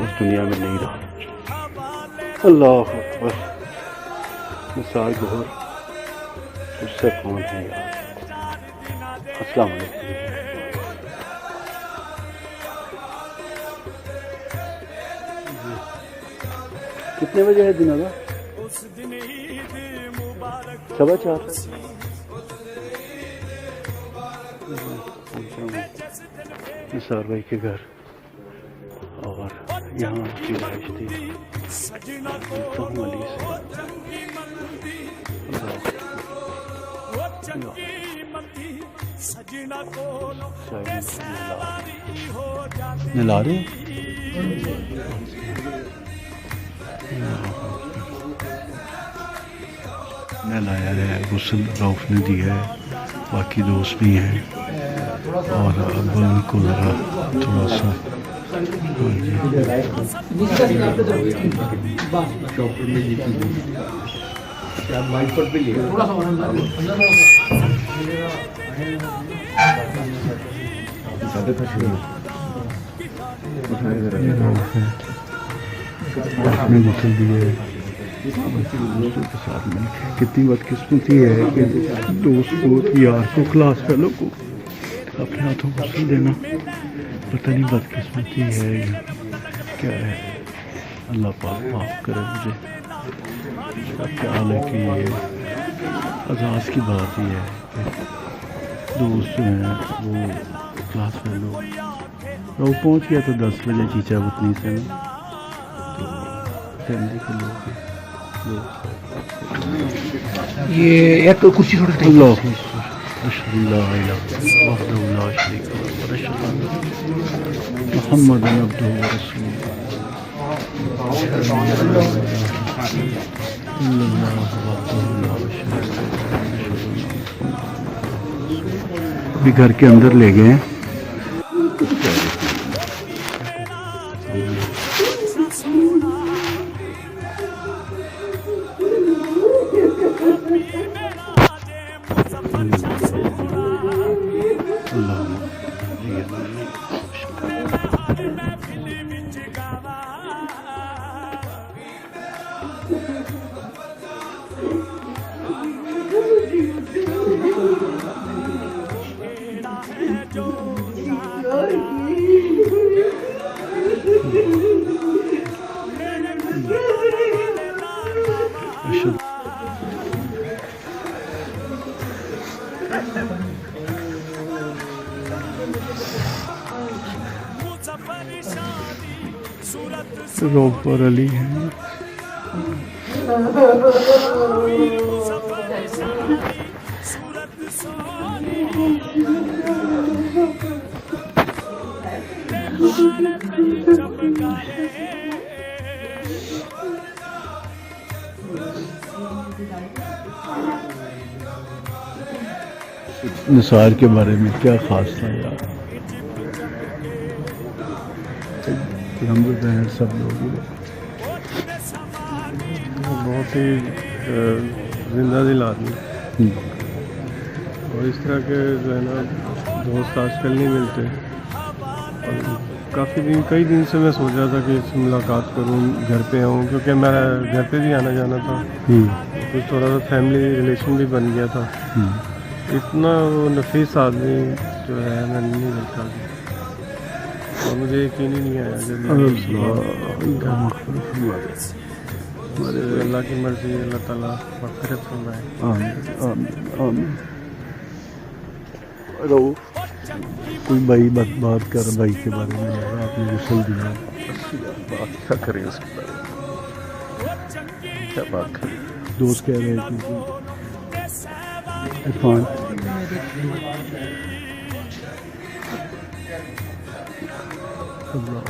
اس دنیا میں نہیں رہا. اللہ اکبر. نثار گوہر اس سے کون ہے یار. السلام علیکم. کتنے بجے ہے جنازہ؟ 4:15. نثار بھائی کے گھر اور یہاں کی رہائش تھی. علی سے نلارے میں لایا ہے. غسل روف نے دیا ہے, باقی دوست بھی ہیں اور اب ان کو ذرا تھوڑا سا غسل دیے کے ساتھ مل کے. کتنی بدقسمتی ہے کہ دوست کو, یار کو, کلاس فیلو کو اپنے ہاتھوں غسل دینا. پتہ نہیں بدقسمتی ہے یا کیا ہے. اللہ پاک معاف کرے مجھے. میرا خیال ہے کہ یہ اعزاز کی بات ہی ہے کہ دوست جو ہیں وہ کلاس فیلو. وہ پہنچ گیا تو 10 بجے چیچا بتنی سے نا, تو فیملی کے لوگ یہ ایک کرسی چھوڑ کے اللہ اشہد اللہ الہ وحدہ لا شریک لہ واشہد ان محمد عبدہ ورسولہ. بھی گھر کے اندر لے گئے. روف اور علی ہیں. نثار کے بارے میں کیا خاص تھا یار. ہم بہن سب لوگ بہت ہی زندہ دل آدمی, اور اس طرح کے جو ہے نا دوست آج کل نہیں ملتے. اور کئی دن سے میں سوچ رہا تھا کہ اس سے ملاقات کروں, گھر پہ آؤں, کیونکہ میرا گھر پہ بھی آنا جانا تھا. کچھ تھوڑا سا فیملی ریلیشن بھی بن گیا تھا. اتنا وہ نفیس آدمی جو ہے میں نہیں دیکھا, اور مجھے یقین ہی نہیں آیا جب اللہ کی مرضی, اللہ تعالیٰ مغفرت فرمائے. کوئی بھائی بات کر بھائی کے بارے میں, آپ نے غسل دیا, بات کیا کریں اس کے بارے میں, کیا بات کریں. دوست کہہ رہے تھے عرفان اللہ